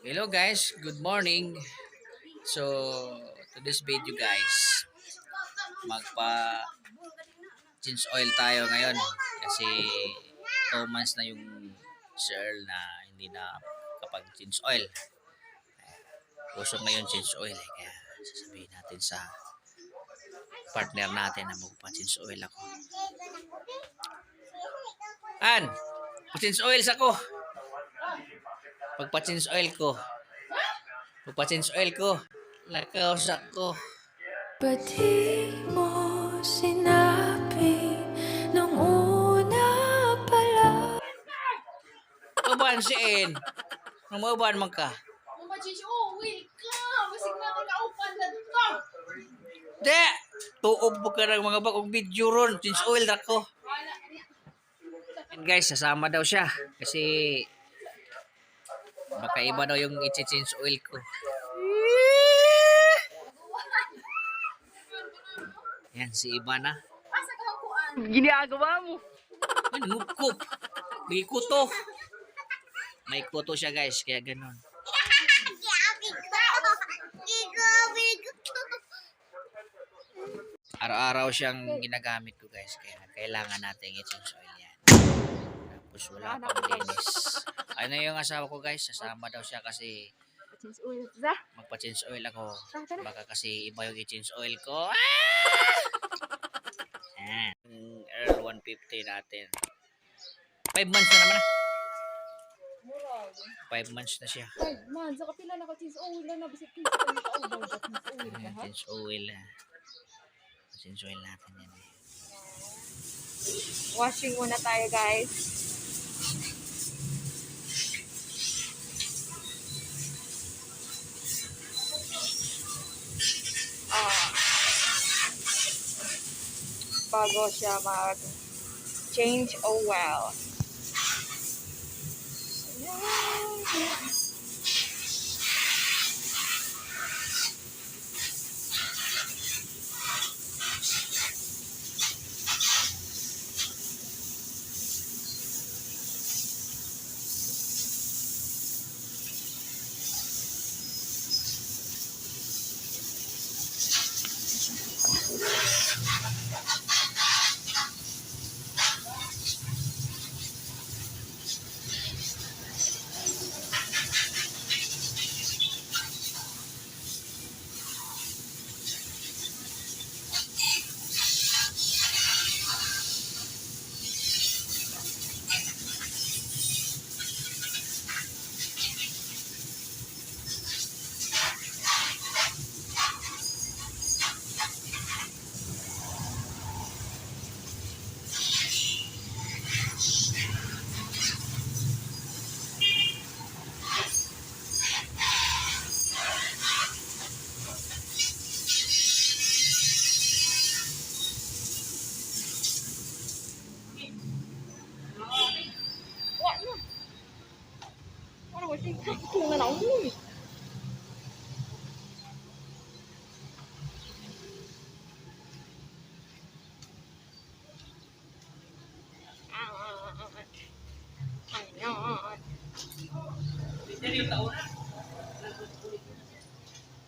Hello guys, good morning. So, today's video guys, magpa change oil tayo ngayon kasi 2 months na yung si Earl na hindi na kapag change oil. Gusto ngayon change oil kaya sasabihin natin sa partner natin na magpa-change oil ako. An, pa-change oil sa ko. Pagpa-change oil ko. Pagpa-change oil ko. Lakaw sa ko. Ba't di mo sinabi nung una pala? Uban si En. Nung mauban man ka. Uwi ka! Masig na magkaupan na dito! De! Tuob po ka ng mga bagong video ron. Change oil na ko. And guys, sasama daw siya. Kasi makaiba daw yung i-change oil ko. Yan, si Ivana. Asa ka kuan? Ginagawa mo. Manukop. May kuto. May kuto siya guys, kaya ganun. Araw-araw siyang ginagamit ko guys, kaya kailangan natin i-change oil yan. Tapos wala pang linis. Ano yung asawa ko guys, sasama daw siya kasi Change oil za. magpa-change oil ako. Tara. Baka kasi iba yung i-change oil ko. Yan. Earl 150 natin. 5 months na naman. 5 months na siya. Ay, man, sa kapila na ka cheese oil na bisip cheese oil ka ubaw dat cheese oil ka ha. Change oil. Change oil natin yan. Washing muna tayo, guys. Bago siya mag-change oil. Kung na nóng luôn.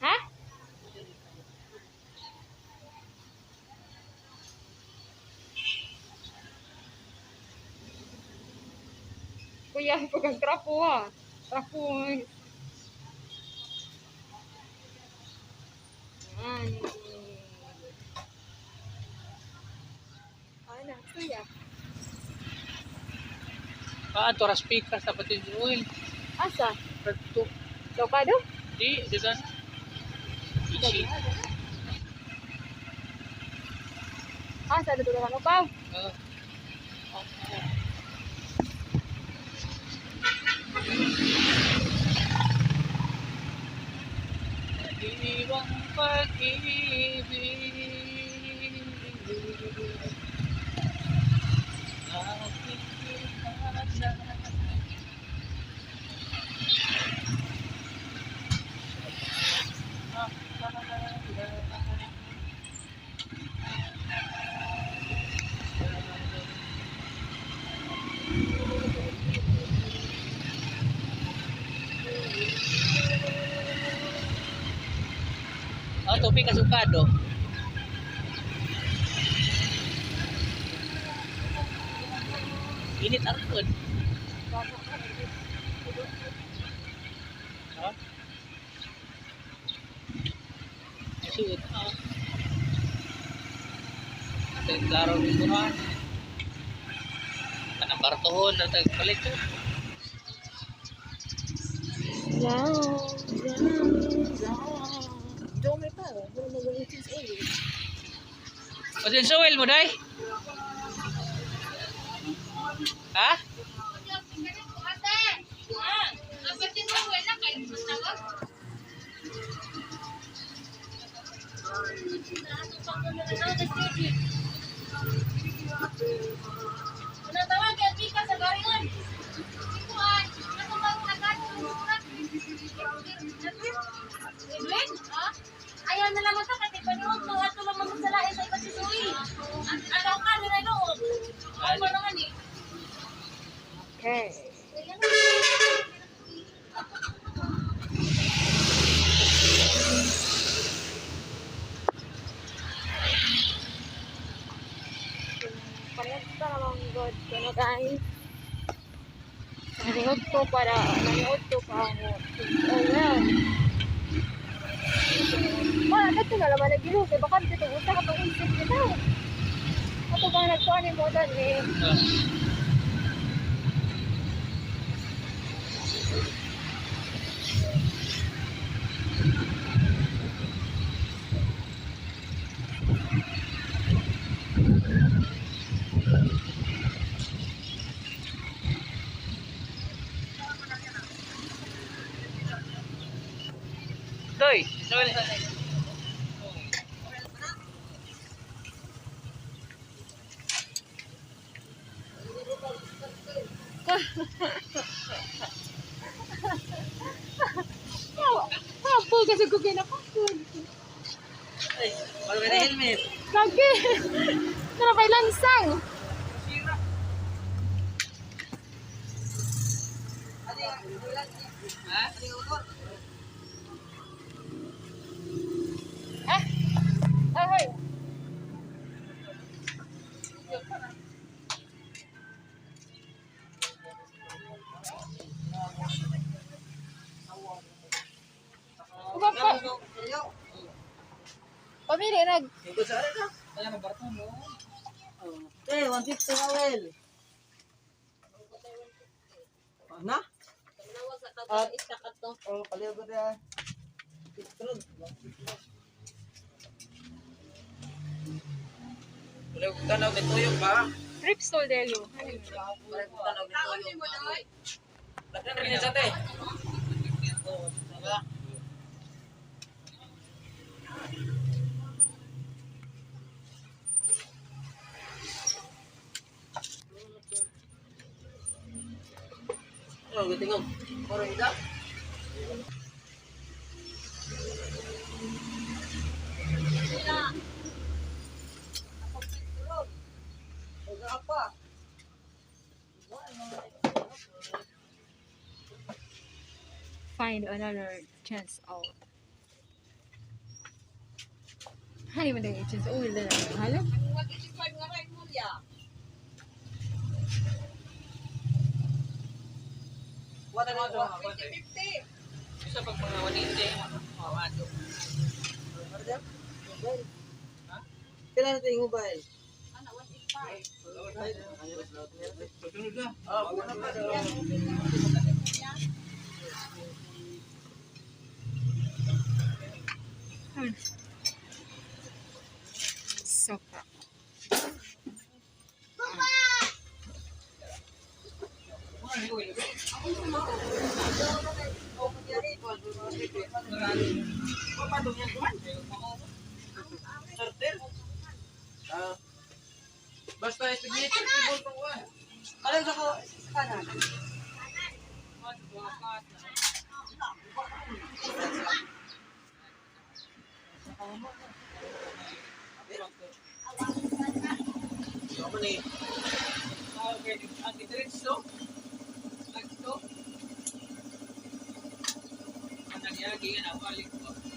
Hả? Kuya, pegang trapo ah. Trapo. Ay. Ay na, kuya. Toras speaker sa pa-change oil. Asa? Ito. Tokado? Di kan? Easy. Asa dito ka no pa? Iwang pag-ibig aking pinasa. Oh, tubig kasukado. Init ang food. Ha? Suot. Ito yung klaro ng buhan. Kanang kartohon na tagpalit ko. Diyo may pa. Wala na yung cheese oil. O din sa oil mo, day? Ha? Ayaw na lang ito kasi paniwag mo at tulong mo sa lain sa iba't sisuwi. Araw ka, nilanood. Ako mo naman eh. Okay. Panesta naman God ko na guys. Nanood ko para ako. Oh well. Wala na ito na naman nag-ilog. Baka dito gusto ka pang isip nito. Ako ba nagkuhan mo doon eh. Doy, sa oil. Hapol kasi ko kinapakul. Ay, wala may helmet. Lagi. Narapay lansang. Ha? Ahoy. Pamili nag. Eh, 150 na well. Na? At oh, paliw ko na. Wala ko tanaw nito yung ba? Ripstol delo. Lagyan rin sa te. Oh, gitingog. Puro ida. Apa? Find another chance out. Hani mo din chance oil na lang. Hala? Wala na ito. Isa pag mga waninte, mamado. Kailan natin yung mobile? Sopa. Basta itignitin ko yung bultong ko. Alam sa ko, kanan. Ako ni. Ang diretso. Nagto.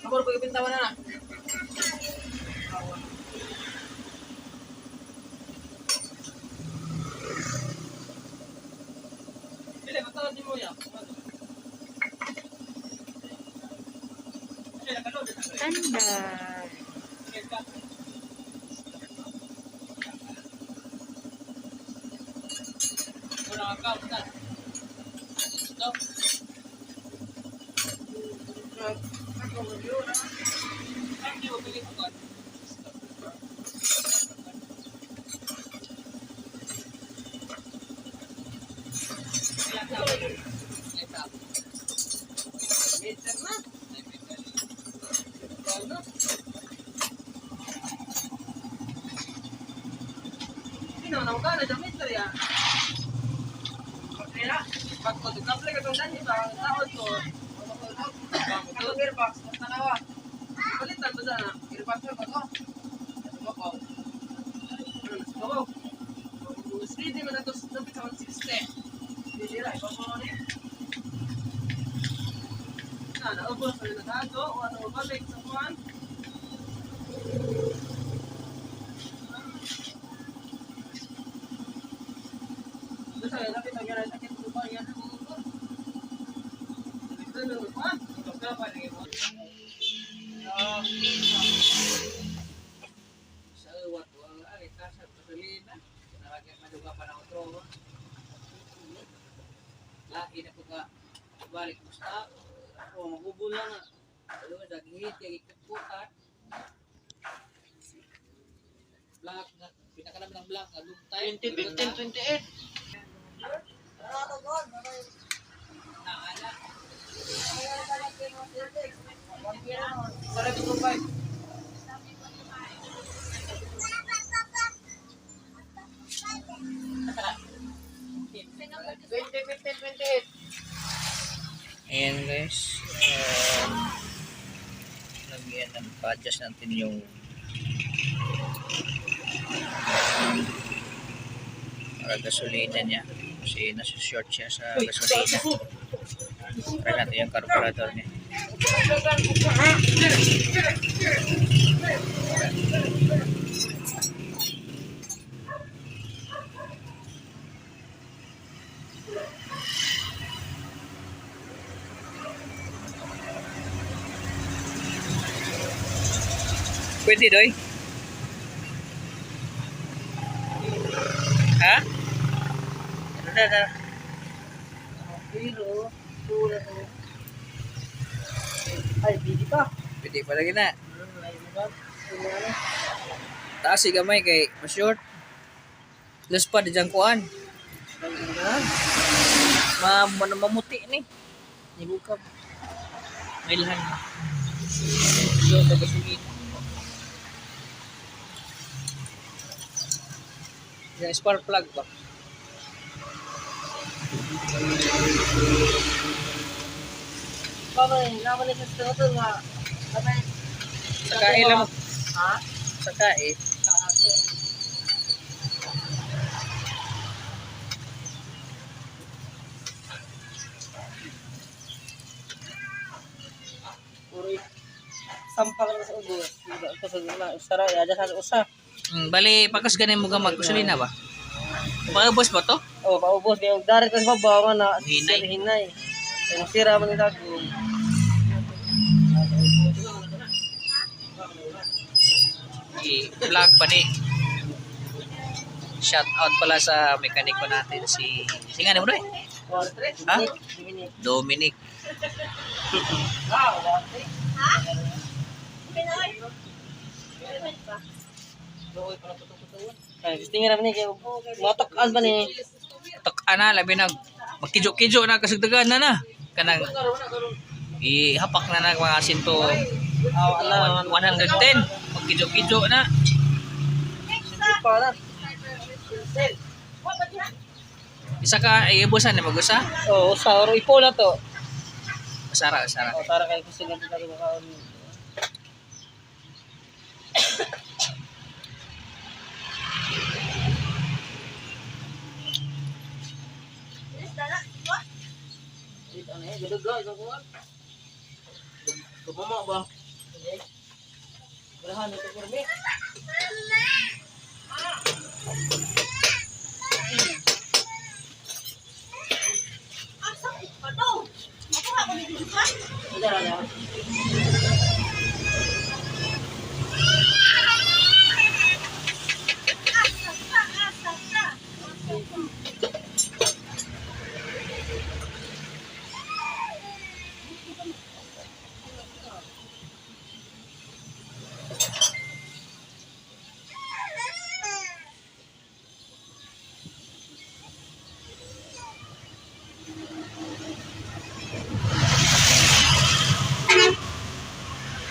Kapag pagpintawan na. Pili, matawad din mo yan. Anda. Sino na ka na damit ka ya? Kaya pag ko kaple ka tong dani ba taon to. Ang gearbox na nawa. Palitan ba sana? Gearbox ba ko? Mo ko. Go. Speed mo na to 60. Hindi ra iba mo ni. Na ubos na tato o ano ba like sa kuan? Saya tapi bagian sakit lupa ya. Laki na po ka balik mo sa Oh, magubula na. daghit kay ikutan. Black na pinakalam ng black long time. 2015, 28. Naala. Para dito ba? Ayan guys, lagyan ng pa-adjust natin yung para gasolina niya kasi nasa-short siya sa gasolina. Try natin yung carburetor niya. Pwede doy? Ha? Ano na? Pero, pula to. Ay, bidi pa. Pwede pa lagi na. Taas si gamay kay ma-short. Plus pa di dyan kuhan. Mamuti ni. Nibukab. May lahan. Yung sa gasolina. Yung spark plug ba? Naman na sa ito nga. Sakae lang. Ha? Sakae. Puro sampang na sa ubos. Ito sa gula. Usara, yada sa usa. Bali, pagkas ganin mo gamag gasolina ba? Paubos ba to? Oh, paubos. Kaya darit ka sa babaw nga na. Hinay. Hinay. Kaya sira man nila kung. I-vlog pa ni. Shout out pala sa mekaniko natin si nga mo doy? Ha? Dominic. Ay, gusto nga naman kayo. Matokan ba ni? Tok ana labi nag magkidyo-kidyo na kasagdagan na. Kanang ihapak na ng mga 110. Magkidyo-kidyo na. Para. Isa ka iubusan na mag-usa. Oh, usa oro ipo na to. Sara. Oh, para kay gusto nga dito makaon. Dito na eh, guduglo ito ko. Kumama ba? Okay. Berahan ito kurmi. Ada ada.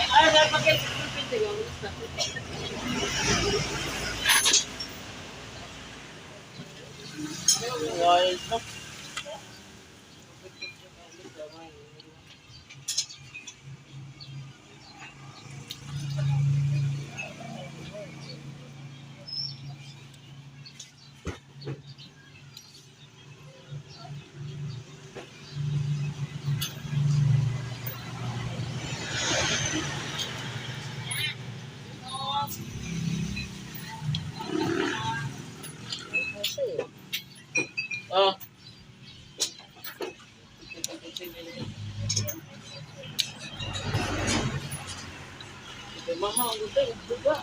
Ay, ay, pakai pintu yang guys. Oh. Mahal gitu juga.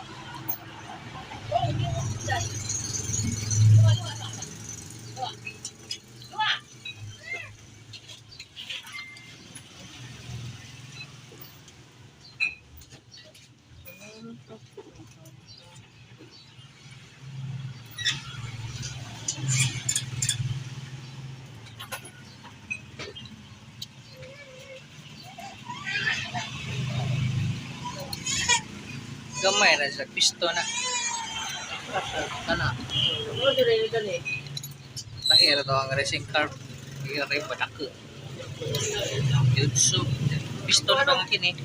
Gamay na sa pisto na. Kana. Oh, dali. Lahir to ang racing car. Iri pa dako. Yudso. Pisto na ang kini.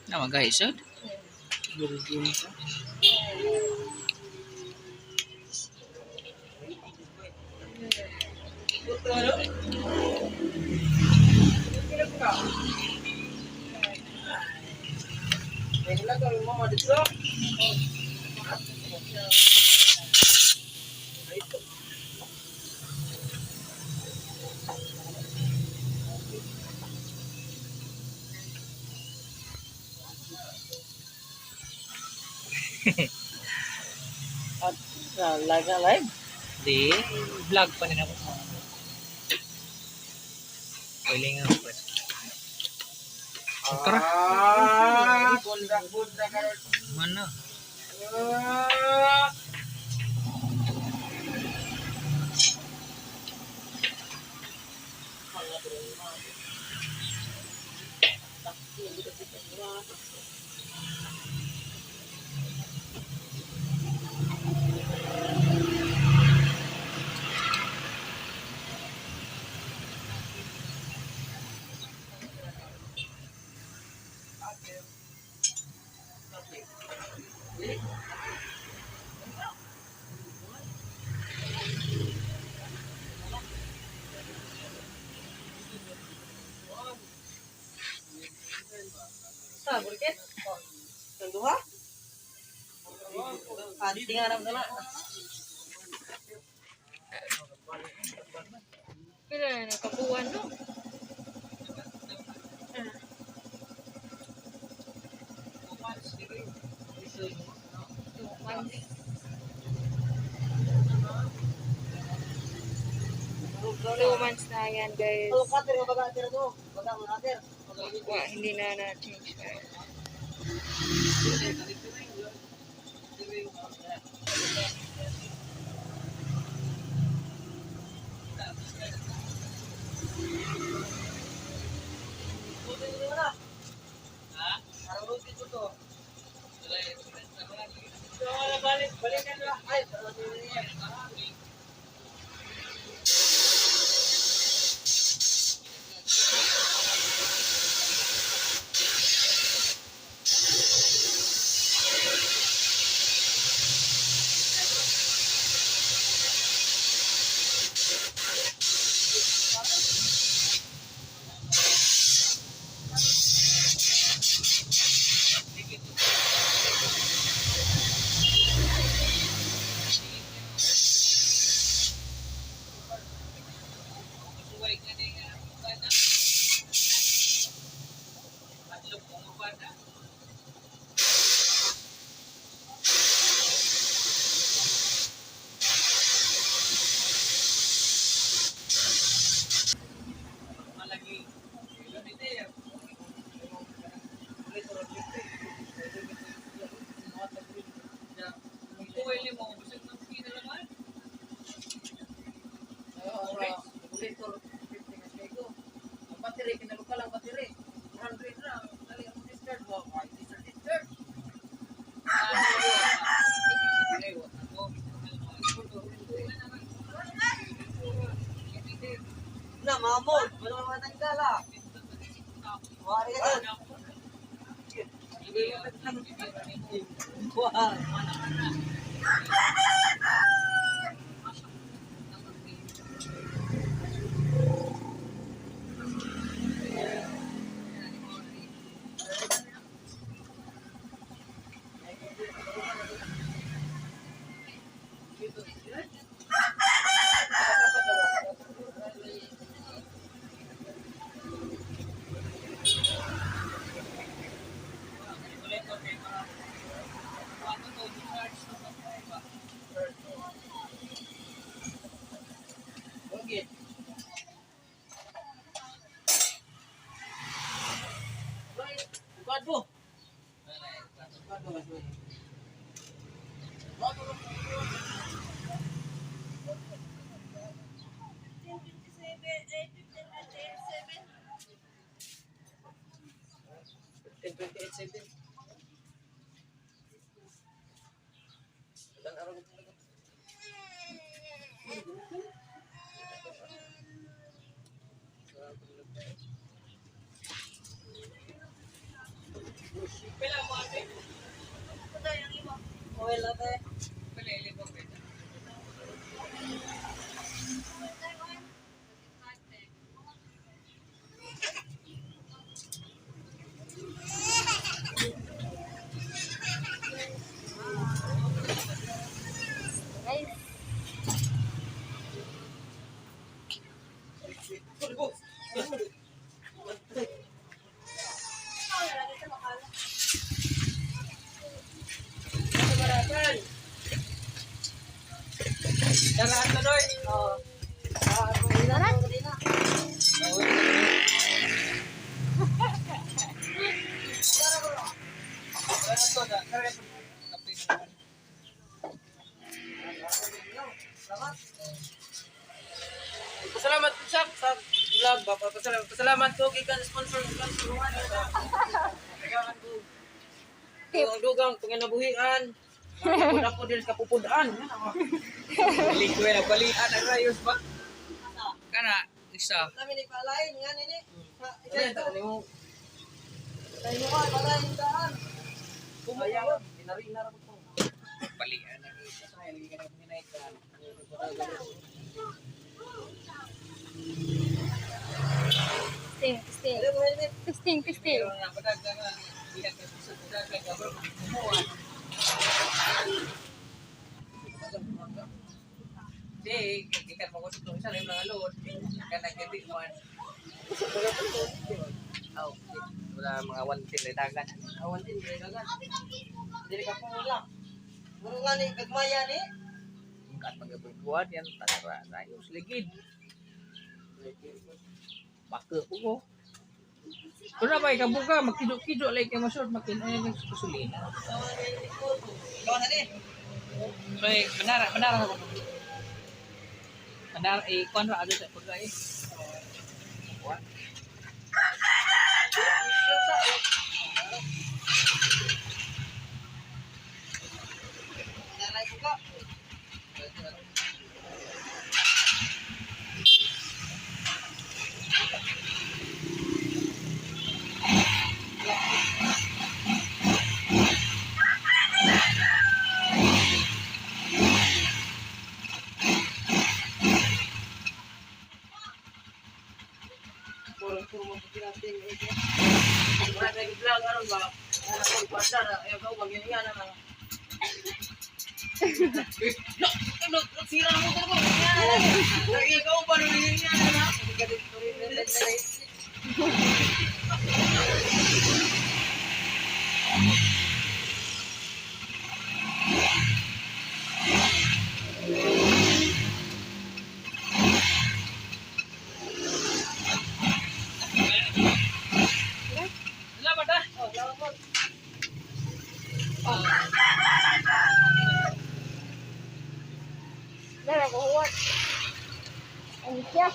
Naman guys, sir. Live. Di, vlog pa rin ako. Pwede nga ako. Tara. Bunda karon. Mana? Sa burket. Yang dua. Tinggal nak dulu. Pila na nakabuwan no? Two months na yan guys. Kalau kater nga baga tira to. Baga mo kater. Hindi na na-change na. regulator 50 ka kay ko. Ang battery kinaluka lang battery. 100 ra dali ang discharge mo. Ay, discharge. Na mamon, wala matanggal ah. Wari ka doon. Wah. Okay. Bukan po. Okay lang eh. Guys, Daraan ka doon. Oo. darat. Pasalamat po siya sa vlog ba. Pasalamat ko gikan sponsor ng vlog tulungan sa tagaan ko. Ang dugang panginabuhian. Wala po din kapupudaan. Balik ko na balian ang rayos ba? Kana isa. Kami ni palain nga nini. Ayan, tali mo. Tayo mo ka palain daan. Sayang, pinarina ra ko. Balian ang isa. Kaya lagi ka na pinaitan. Testing. Testing, testing. Pero nga padag ka nga. Ilang ka sa padag ka nga. Kumuha. Di, ikan mo ko sa isa lang mga load. Ikan nag-edit mo. Oh, wala mga wantin na dagan. Awan din kay dagan. Dili ka po wala. Muro nga ni gagmaya ni. Kat pagkabukuan yan, tanara na yung ligid. Baka po ko. Kung na ba ikabuka, magkidok-kidok lang kayo masod, makinay yung susulina. Gawa na ni. So, manara ako. Manara, kuhan ra, sa pagka Kuhan. Naray ko ka. Puro mo pinating ito. Wala tayo vlog aron ba? Ana ko pasta na ayo ko magyan na. No, sira mo ko. Ayo ko pa no yan na. Wala ba ta? Oh, wala mo. Dara ko huwag. Ano siya?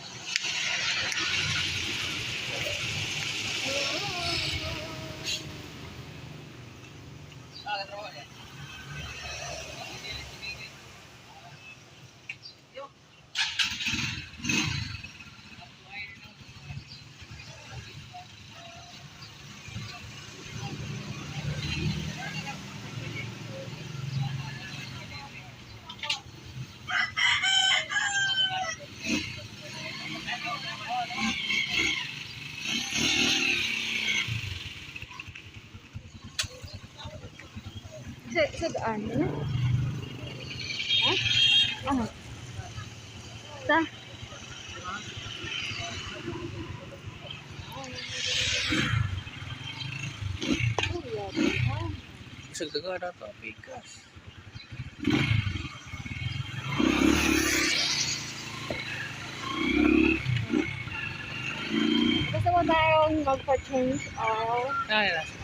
Sa daan, ano? Ha? Ano? Sa? Sa daga na to, bigas. Gusto mo tayong magpa-change oil? Ay, nasa.